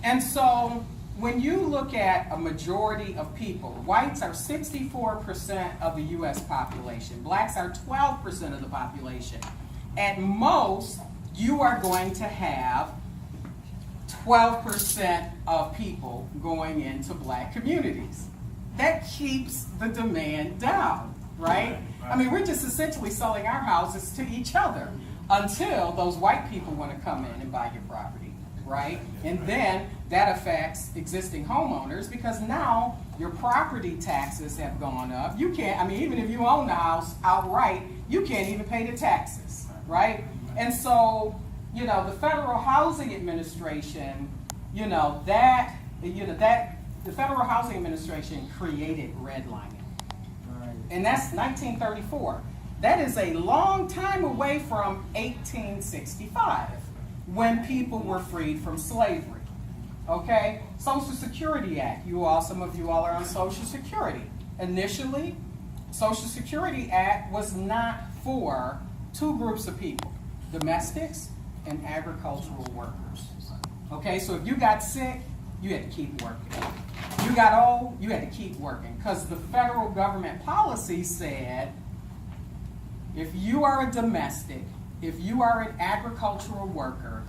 And so when you look at a majority of people, whites are 64% of the US population, blacks are 12% of the population. At most, you are going to have 12% of people going into black communities. That keeps the demand down, right? I mean, we're just essentially selling our houses to each other until those white people want to come in and buy your property, right? And then that affects existing homeowners because now your property taxes have gone up. You can't, I mean, even if you own the house outright, you can't even pay the taxes, right? And so, you know, the Federal Housing Administration, the Federal Housing Administration created redlining. And that's 1934. That is a long time away from 1865, when people were freed from slavery. Okay? Social Security Act. Some of you all are on Social Security. Initially, Social Security Act was not for two groups of people, domestics and agricultural workers. Okay, so if you got sick, you had to keep working. You got old, you had to keep working, because the federal government policy said if you are a domestic, if you are an agricultural worker,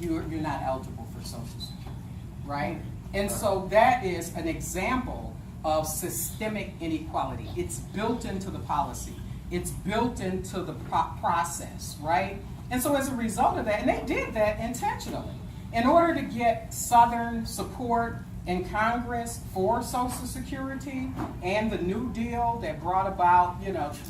you're not eligible for Social Security, right? And so that is an example of systemic inequality. It's built into the policy. It's built into the process, right? And so as a result of that, and they did that intentionally, in order to get Southern support in Congress for Social Security and the New Deal that brought about,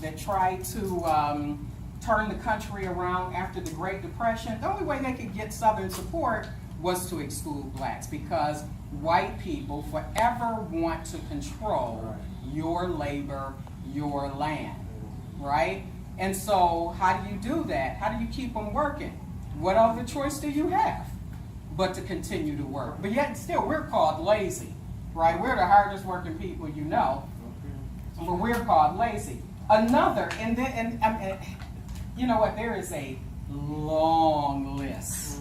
that tried to turn the country around after the Great Depression, the only way they could get Southern support was to exclude blacks, because white people forever want to control your labor, your land, right? And so how do you do that? How do you keep them working? What other choice do you have but to continue to work? But yet still, we're called lazy, right? We're the hardest working people you know, but we're called lazy. You know what? There is a long list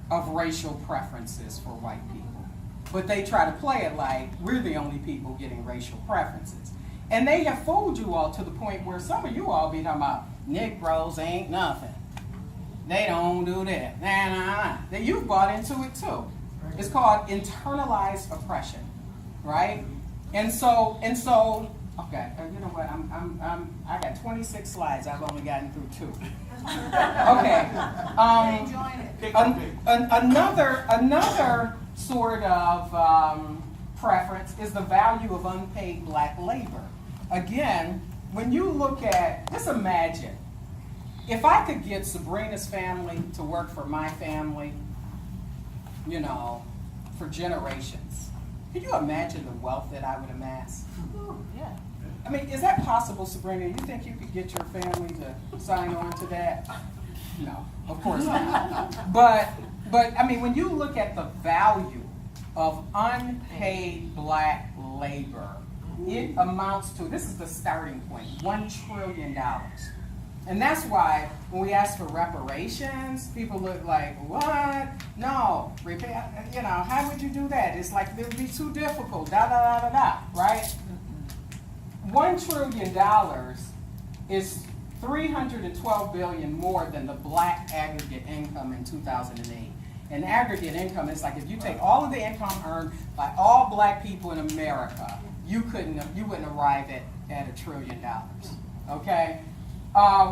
of racial preferences for white people, but they try to play it like we're the only people getting racial preferences. And they have fooled you all to the point where some of you all be talking about Negroes ain't nothing. They don't do that. Nah. That you've bought into it too. It's called internalized oppression, right? And so. Okay. You know what? I got 26 slides. I've only gotten through 2. Okay. Another sort of preference is the value of unpaid black labor. Again, when you look at, just imagine, if I could get Sabrina's family to work for my family, for generations, can you imagine the wealth that I would amass? Yeah. I mean, is that possible, Sabrina? You think you could get your family to sign on to that? No, of course not. But I mean, when you look at the value of unpaid black labor, it amounts to, this is the starting point, $1 trillion. And that's why when we ask for reparations, people look like, what? No, how would you do that? It's like, it would be too difficult, right? $1 trillion is $312 billion more than the black aggregate income in 2008. And aggregate income is like, if you take all of the income earned by all black people in America, you wouldn't arrive at $1 trillion, okay?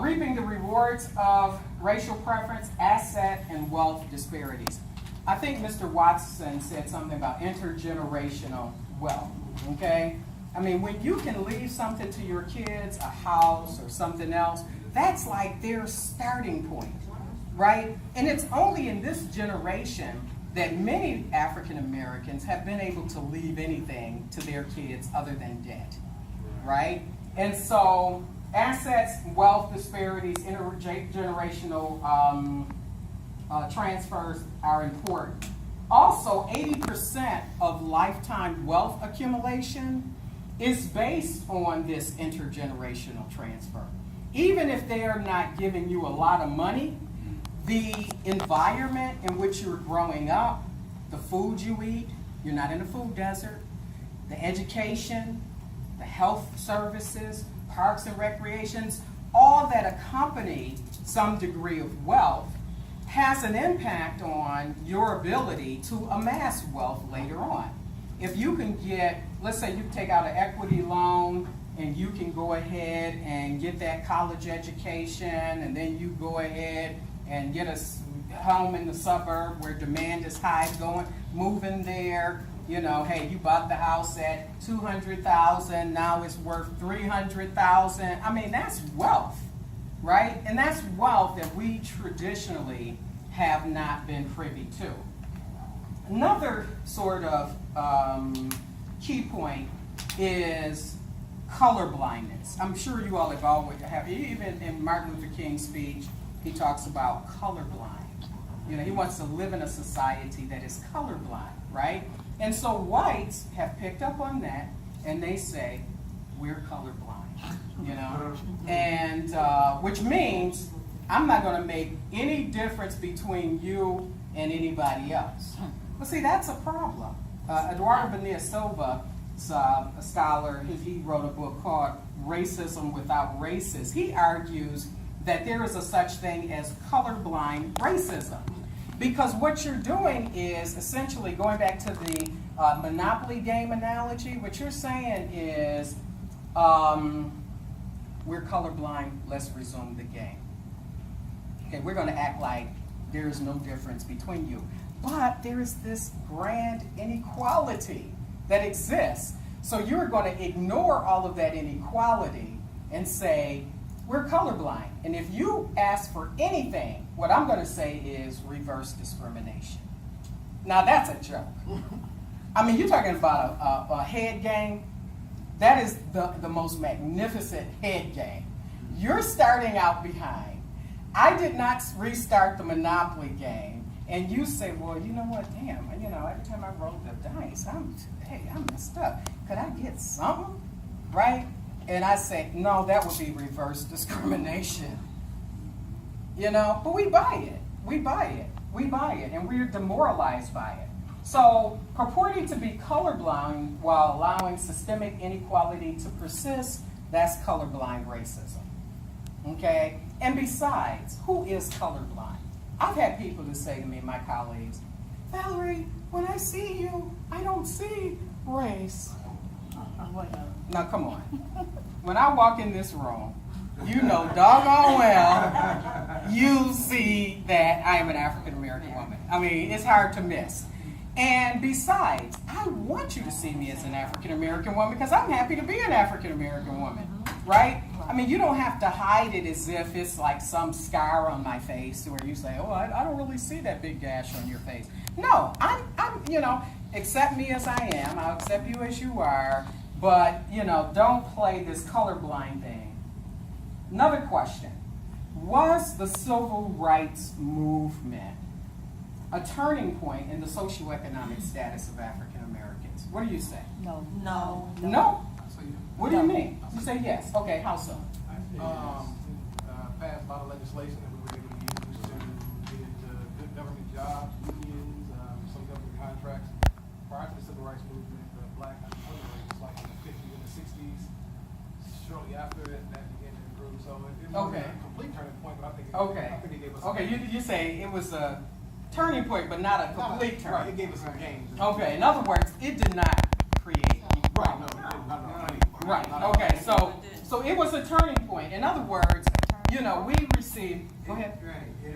Reaping the rewards of racial preference, asset, and wealth disparities. I think Mr. Watson said something about intergenerational wealth, okay? I mean, when you can leave something to your kids, a house or something else, that's like their starting point, right? And it's only in this generation that many African Americans have been able to leave anything to their kids other than debt, right? And so assets, wealth disparities, intergenerational transfers are important. Also, 80% of lifetime wealth accumulation is based on this intergenerational transfer. Even if they are not giving you a lot of money, the environment in which you're growing up the food you eat, you're not in a food desert, the education, the health services, parks and recreations, all that accompany some degree of wealth has an impact on your ability to amass wealth later on. If you can get, let's say you take out an equity loan and you can go ahead and get that college education, and then you go ahead and get a home in the suburb where demand is high, moving there. You know, hey, you bought the house at $200,000, now it's worth $300,000. I mean, that's wealth, right? And that's wealth that we traditionally have not been privy to. Another sort of key point is colorblindness. I'm sure you all have, even in Martin Luther King's speech, he talks about colorblind. You know, he wants to live in a society that is colorblind, right? And so whites have picked up on that, and they say, we're colorblind, you know? And which means I'm not going to make any difference between you and anybody else. Well, see, that's a problem. Eduardo Bonilla Silva, a scholar, he wrote a book called Racism Without Racists. He argues that there is a such thing as colorblind racism. Because what you're doing is essentially going back to the Monopoly game analogy. What you're saying is, we're colorblind, let's resume the game. Okay, we're going to act like there is no difference between you. But there is this grand inequality that exists. So you're going to ignore all of that inequality and say, we're colorblind. And if you ask for anything, what I'm going to say is reverse discrimination. Now that's a joke. I mean, you're talking about a head game. That is the most magnificent head game. You're starting out behind. I did not restart the Monopoly game. And you say, well, you know what, damn, you know, every time I roll the dice, I'm messed up. Could I get something, right? And I say, no, that would be reverse discrimination. You know, but we buy it, and we're demoralized by it. So purporting to be colorblind while allowing systemic inequality to persist, that's colorblind racism, okay? And besides, who is colorblind? I've had people to say to me, my colleagues, Valerie, when I see you, I don't see race. Now, come on. When I walk in this room, you know doggone well you see that I am an African American woman. I mean, it's hard to miss. And besides, I want you to see me as an African American woman because I'm happy to be an African American woman, right? I mean, you don't have to hide it as if it's like some scar on my face where you say, oh, I don't really see that big gash on your face. No, I'm you know, accept me as I am. I'll accept you as you are. But, you know, don't play this colorblind thing. Another question. Was the civil rights movement a turning point in the socioeconomic status of African Americans? What do you say? No. No? What do you mean? You say yes. Okay, how so? Passed a lot of legislation that we were able to use to get into good government jobs, unions, some government contracts. Prior to the civil rights movement, the black unemployment rate was like in the 50s and the 60s. Shortly after that began to improve. So it was a complete turning point, but I think it gave us you say it was a turning point, but not a complete turn. Right, it gave us some gains. Okay, in other words, it did not create equality. Right, okay, so it was a turning point. In other words, you know, we received, go ahead. Right,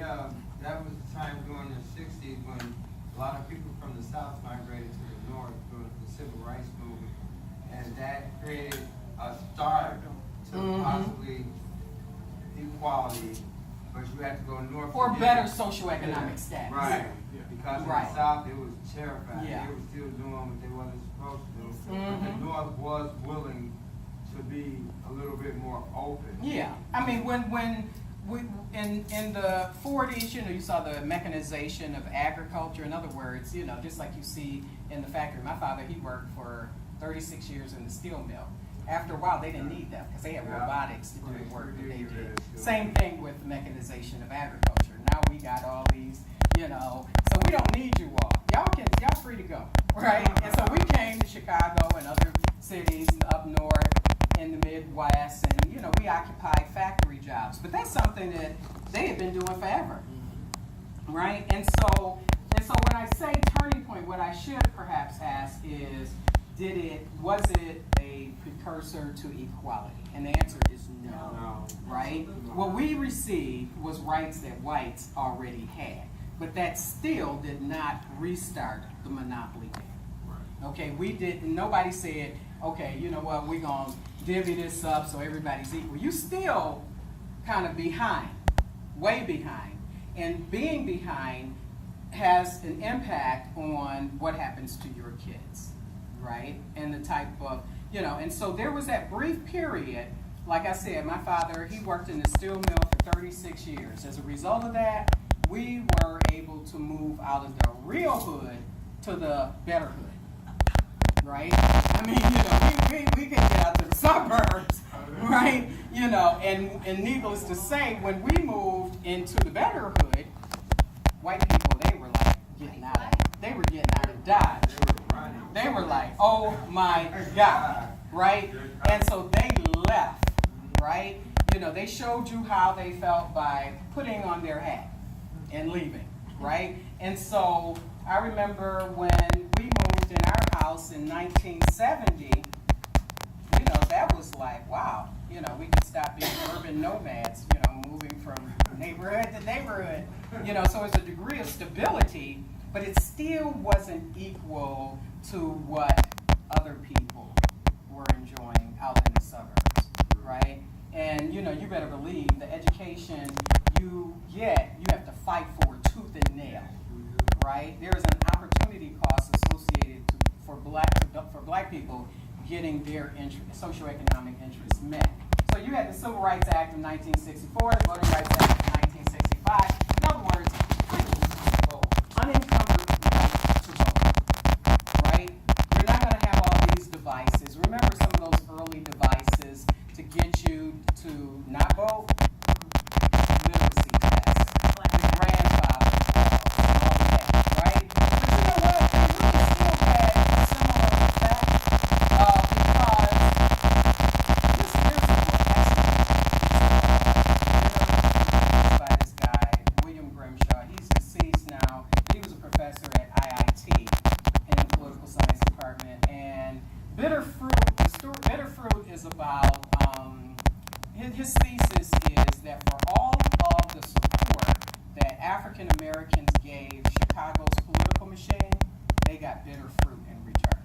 that was the time during the 60s when a lot of people from the South migrated to the North during the Civil Rights Movement, and that created a start to possibly equality, but you had to go north. For better socioeconomic status. Right, because in the South it was terrifying. Yeah. They were still doing what they wasn't supposed to do, but the North was willing to be a little bit more open. Yeah, I mean, when we in the 40s, you know, you saw the mechanization of agriculture. In other words, you know, just like you see in the factory. My father, he worked for 36 years in the steel mill. After a while, they didn't need them because they had robotics to do the work that they did. Same thing with the mechanization of agriculture. Now we got all these, you know, so we don't need you all. y'all free to go, right? And so we came to Chicago and other cities up north in the Midwest, and we occupied factory jobs. But that's something that they had been doing forever, right? And so when I say turning point, what I should perhaps ask is, was it a precursor to equality? And the answer is no. Right? What we received was rights that whites already had, but that still did not restart the monopoly game. Okay, nobody said, okay, you know what, we're going to divvy this up so everybody's equal. You still kind of behind, way behind, and being behind has an impact on what happens to your kids, right? And the type of, and so there was that brief period. Like I said, my father, he worked in the steel mill for 36 years. As a result of that, we were able to move out of the real hood to the better hood, right? I mean, we can get out to the suburbs, right? And needless to say, when we moved into the better hood, white people, they were like getting out of Dodge. They were like, oh my God, right? And so they left, right? They showed you how they felt by putting on their hat and leaving, right? And so I remember when we moved in our house in 1970, that was like, wow, we could stop being urban nomads, moving from neighborhood to neighborhood, so it's a degree of stability, but it still wasn't equal to what other people were enjoying out in the suburbs, right? And, you better believe the education you get, you have to fight for tooth and nail, right? There is an opportunity cost associated for black people getting their socioeconomic interests met. So you had the Civil Rights Act of 1964, the Voting Rights Act of 1965. In other words, freedom to vote, unencumbered right to vote, right? You're not going to have all these devices. Remember some of those early devices to get you to not vote? Literacy tests, the grandfather laws, all that, right? But you know what? They really still had a similar effect because here's a book, actually, by this guy, William Grimshaw. He's deceased now, but he was a professor at IIT in the political science department. And Bitter Fruit is about, his thesis is that for all of the support that African Americans gave Chicago's political machine, they got bitter fruit in return,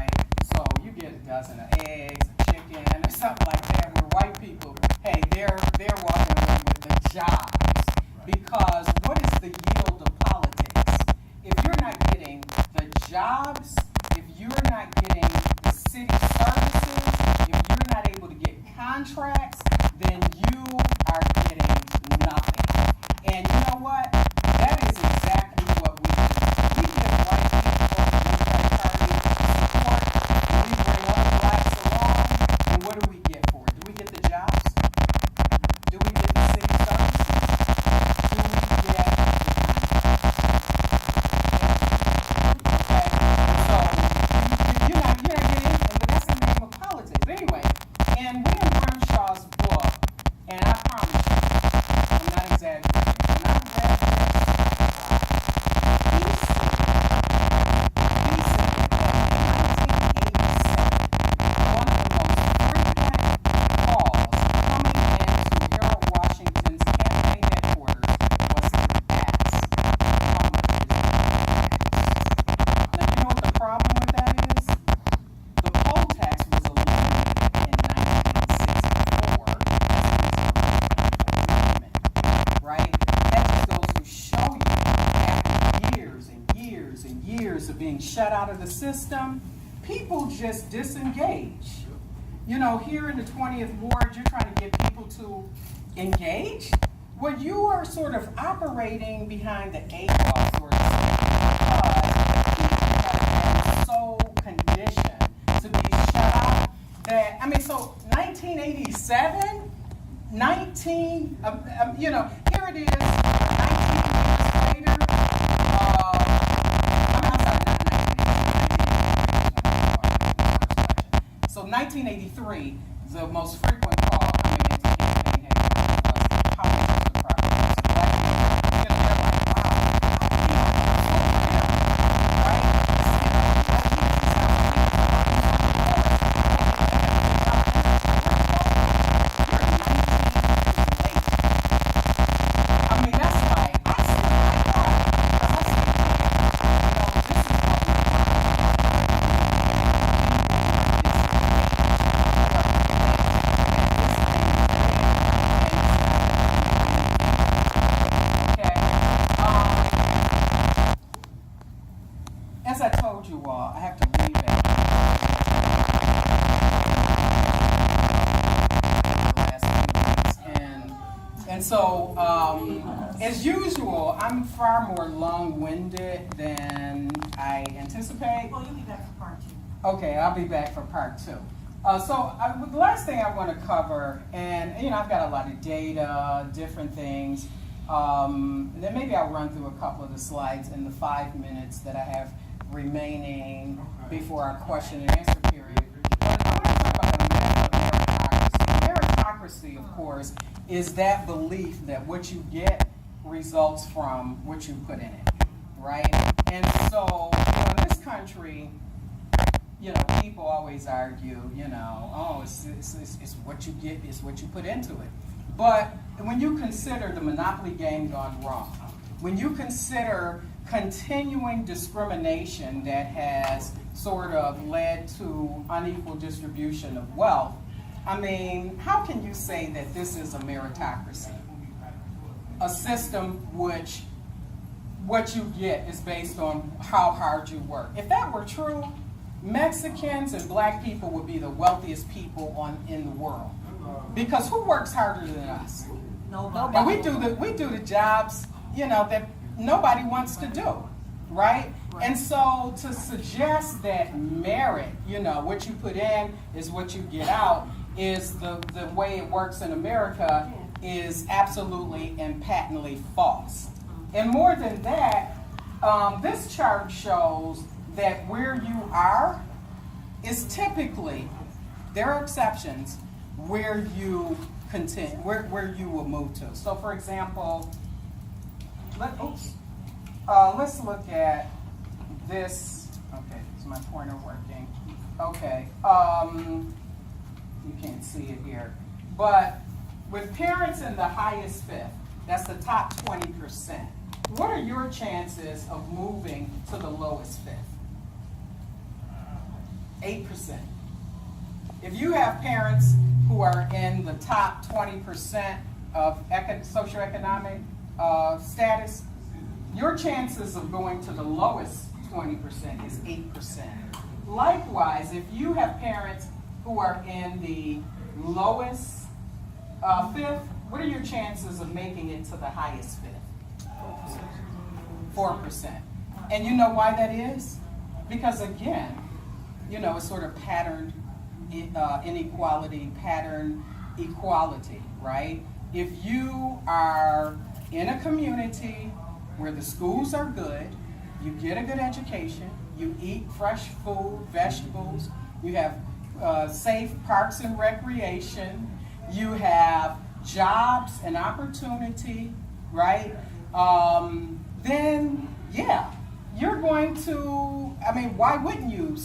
right? So you get a dozen of eggs, a chicken, or something like that, where white people, hey, they're walking away with the jobs. Because what is the yield of politics? If you're not getting the jobs, if you're not getting the city services, if you're not able to get contracts, then you are getting nothing. And you know what? That is exactly what we do. We give white people the Democratic Party support, and we bring other blacks along, and what do we get for it? Do we get the jobs? Do we get the city services? Do we get the okay? So you're not getting anything, but that's the name of politics. But anyway, in William Grimshaw's book, and I promise you, I'm not exaggerating. When I'm he said that in 1987, one of the most frequent calls coming into Harold Washington's campaign headquarters was to ask how much is the tax. Now, you know what the problem with that is? The poll tax was eliminated in 1964 right? That just goes to show you, after years and years and years of being shut out of the system, people just disengage. Here in the 20th Ward, you're trying to get people to engage? Well, you are sort of operating behind the eight ball, sort of, because people are so conditioned to be shut out that, so 1987, here it is, 19 years later, 1983, the most frequent call coming into campaign headquarters was, how much is the property? So black people, they're like, wow, right? I mean, that's like, I see it like as I told you all, I have to leave it. And so, as usual, I'm far more long-winded than I anticipate. Well, you'll be back for part 2. Okay, I'll be back for part 2. The last thing I want to cover, and I've got a lot of data, different things. Then maybe I'll run through a couple of the slides in the 5 minutes that I have remaining before our question and answer period. But I want to talk about the myth of meritocracy. Meritocracy, of course, is that belief that what you get results from what you put in it, right? And so, in this country, people always argue, oh, it's what you get, it's what you put into it. But when you consider the monopoly game gone wrong, when you consider continuing discrimination that has sort of led to unequal distribution of wealth, I mean, how can you say that this is a meritocracy? A system which what you get is based on how hard you work. If that were true, Mexicans and black people would be the wealthiest people in the world. Because who works harder than us? Nobody. And we do the jobs, that nobody wants to do, right? And so to suggest that merit, what you put in is what you get out, is the way it works in America is absolutely and patently false. And more than that, this chart shows that where you are is typically, there are exceptions, where you continue, where you will move to. So for example, let's look at this. Okay, is my pointer working? Okay, you can't see it here. But with parents in the highest fifth, that's the top 20%, what are your chances of moving to the lowest fifth? 8%. If you have parents who are in the top 20% of socioeconomic status, your chances of going to the lowest 20% is 8%. Likewise, if you have parents who are in the lowest fifth, what are your chances of making it to the highest fifth? 4%. And you know why that is? Because again, it's sort of patterned inequality, pattern equality, right? If you are in a community where the schools are good, you get a good education, you eat fresh food, vegetables, you have safe parks and recreation, you have jobs and opportunity, right? Then, yeah, you're going to, why wouldn't you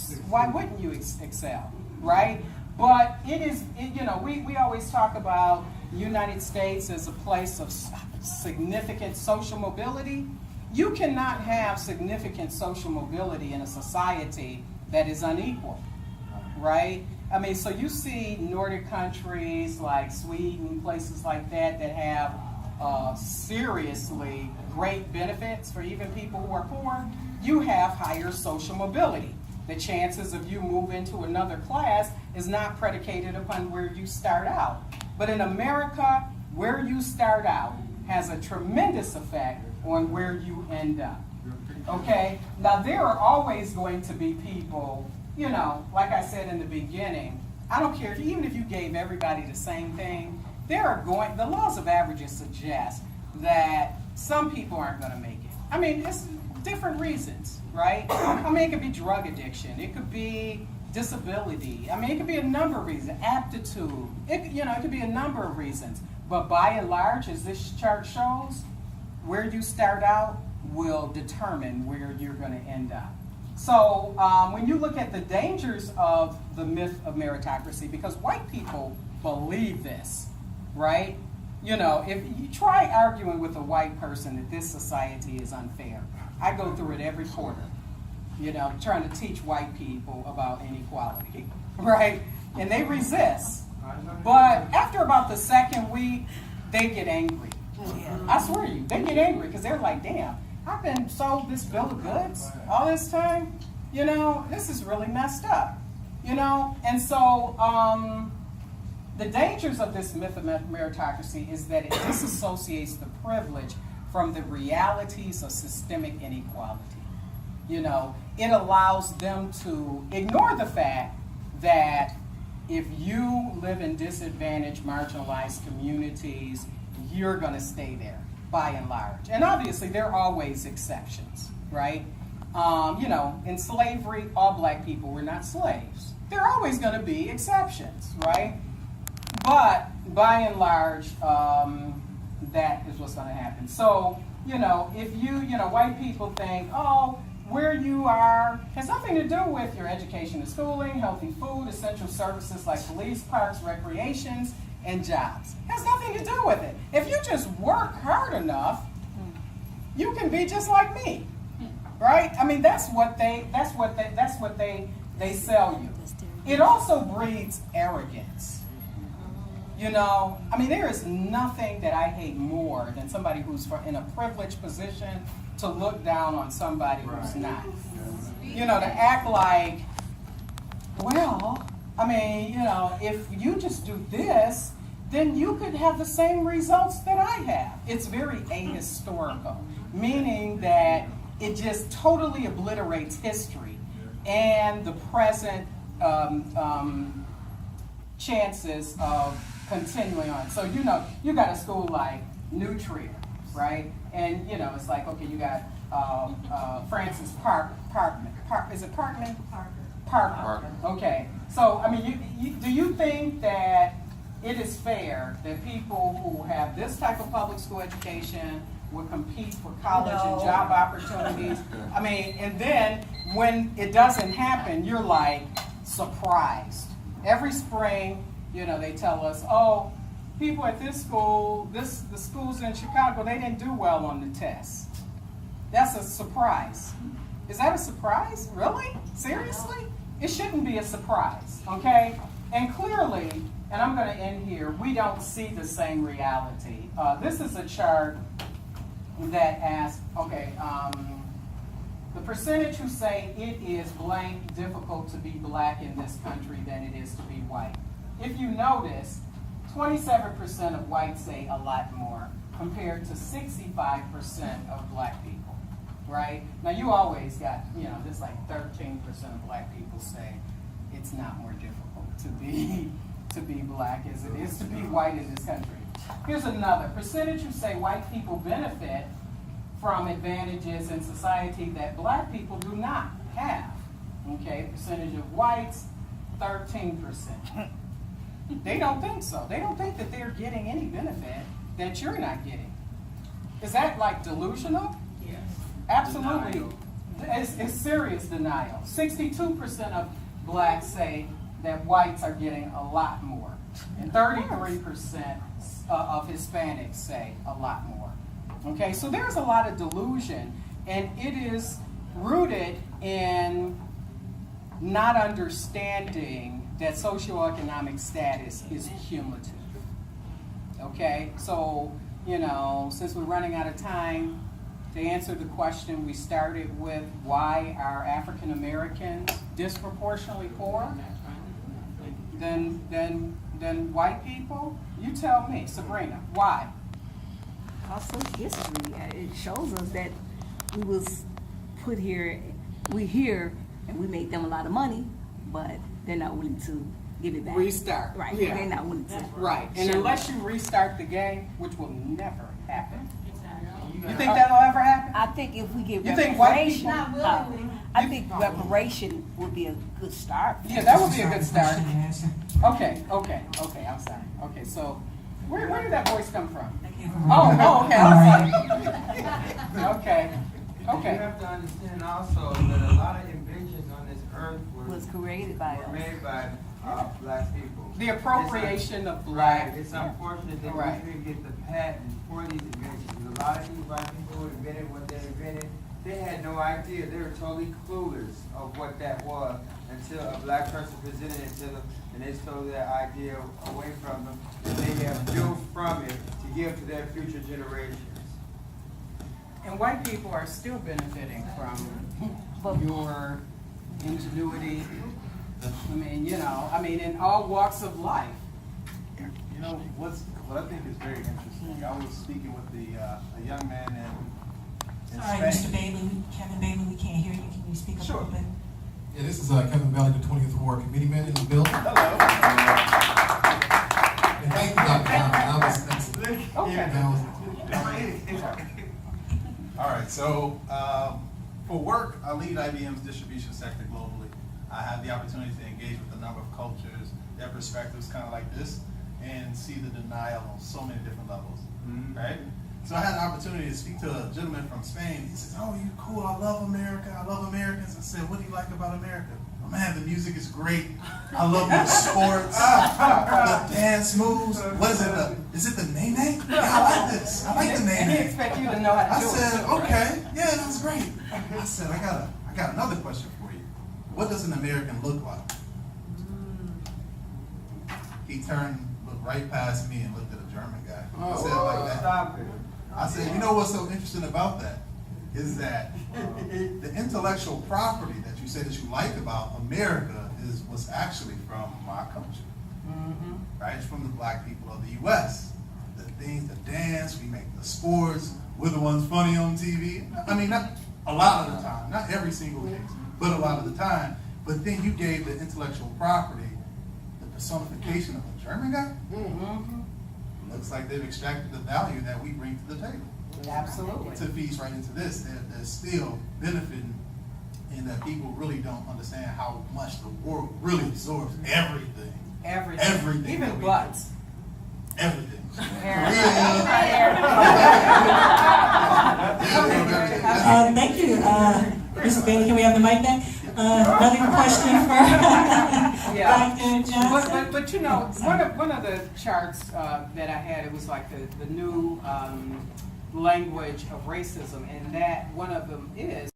excel, right? But we always talk about the United States as a place of significant social mobility. You cannot have significant social mobility in a society that is unequal, right? So you see Nordic countries like Sweden, places like that have seriously great benefits for even people who are poor. You have higher social mobility. The chances of you moving to another class is not predicated upon where you start out. But in America, where you start out has a tremendous effect on where you end up. Okay? Now, there are always going to be people, like I said in the beginning, I don't care, even if you gave everybody the same thing, the laws of averages suggest that some people aren't going to make it. different reasons, right? I mean, it could be drug addiction, it could be disability. I mean, it could be a number of reasons, aptitude. It could be a number of reasons. But by and large, as this chart shows, where you start out will determine where you're going to end up. So when you look at the dangers of the myth of meritocracy, because white people believe this, right? You know, if you try arguing with a white person that this society is unfair, I go through it every quarter, you know, trying to teach white people about inequality, right? And they resist. But after about the second week, they get angry. I swear to you, they get angry because they're like, damn, I've been sold this bill of goods all this time. You know, this is really messed up. You know, and so the dangers of this myth of meritocracy is that it disassociates the privilege from the realities of systemic inequality. You know, it allows them to ignore the fact that if you live in disadvantaged, marginalized communities, you're going to stay there by and large. And obviously, there are always exceptions, right? You know, in slavery, all black people were not slaves. There are always going to be exceptions, right? But by and large, that is what's going to happen. So, you know, if white people think, oh, where you are has nothing to do with your education and schooling, healthy food, essential services like police, parks, recreations, and jobs. Has nothing to do with it. If you just work hard enough, you can be just like me, right? I mean, that's what they sell you. It also breeds arrogance. You know, I mean, there is nothing that I hate more than somebody who's in a privileged position to look down on somebody who's not. You know, to act like, well, I mean, you know, if you just do this, then you could have the same results that I have. It's very ahistorical, meaning that it just totally obliterates history and the present chances of continuing on. So, you know, you got a school like Nutria, right? And, you know, it's like, okay, you got Francis Parkman. Is it Parkman? Parker. Okay. So, I mean, do you think that it is fair that people who have this type of public school education would compete for college and job opportunities? I mean, and then when it doesn't happen, you're like surprised. Every spring, you know, they tell us, oh, people at this school, the schools in Chicago, they didn't do well on the test. That's a surprise. Is that a surprise? Really? Seriously? It shouldn't be a surprise, okay? And clearly, and I'm going to end here, we don't see the same reality. This is a chart that asks, okay, the percentage who say it is blank difficult to be black in this country than it is to be white. If you notice, 27% of whites say a lot more compared to 65% of black people, right? Now you always got, you know, there's like 13% of black people say it's not more difficult to be black as it is to be white in this country. Here's another percentage who say white people benefit from advantages in society that black people do not have. Okay, percentage of whites, 13%. They don't think so. They don't think that they're getting any benefit that you're not getting. Is that like delusional? Yes. Absolutely. It's serious denial. 62% of blacks say that whites are getting a lot more. And 33% of Hispanics say a lot more. Okay, so there's a lot of delusion, and it is rooted in not understanding that socioeconomic status is cumulative. Okay, so, you know, since we're running out of time, to answer the question we started with, why are African Americans disproportionately poorer than white people? You tell me, Sabrina, why? Also history, it shows us that we was put here, we here, and we made them a lot of money, but they're not willing to give it back. Restart. Right, Yeah. they're not willing to. Right, and unless you restart the game, which will never happen. You You think that'll ever happen? I think if we get You think white reparation, people- Not willingly. I think reparation would be a good start. Yeah, that would be a good start. Question and answer. Okay, I'm sorry. Okay, so where did that voice come from? That came from- Oh, okay, I'm sorry. Okay, You okay. have to understand also that a lot of inventions on this earth Was created by were us. made by black people. The appropriation of Right, black. it's unfortunate that Right. we couldn't get the patent for these inventions. A lot of these white people who invented what they invented, they had no idea. They were totally clueless of what that was until a black person presented it to them and they stole that idea away from them. And they have built from it to give to their future generations. And white people are still benefiting from your ingenuity. I mean, in all walks of life. You know, what I think is very interesting, I was speaking with a young man in Sorry, Spain. Mr. Bailey, Kevin Bailey, we can't hear you. Can you speak up a Sure. little bit? Yeah, this is Kevin Bailey, the 20th Ward Committeeman in the building. Hello. And thank you, Dr. Brown. That was excellent. Okay. That was- All right, so for work, I lead IBM's distribution sector globally. I have the opportunity to engage with a number of cultures, their perspectives kind of like this, and see the denial on so many different levels, right? So I had an opportunity to speak to a gentleman from Spain. He says, "Oh, you cool, I love America, I love Americans." I said, "What do you like about America?" "Oh man, the music is great. I love the sports, the dance moves. What is it, is it the nene? Yeah, I like this, I like the And he nene." expect you to know how to I do it. said, too, right? "Okay, yeah, that was great." I said, I got another question for you. What does an American look like?" He turned, looked right past me and looked at a German guy. I said it like that. Stop it. I said, "You know what's so interesting about that? Is that the intellectual property that you say that you like about America was actually from my country, right? It's from the black people of the U.S. The things, the dance, we make the sports, we're the ones funny on TV. I mean, not a lot of the time, not every single case, but a lot of the time. But then you gave the intellectual property the personification of a German guy. Looks like they've extracted the value that we bring to the table. Absolutely. To feed right into this, they're still benefiting in that people really don't understand how much the world really absorbs everything. Everything Even that we butts. do. Everything. Thank you, Mr. Bailey. Can we have the mic back? Another question for Yeah. Dr. Johnson. But you know, one of the charts that I had, it was like the new language of racism, and that one of them is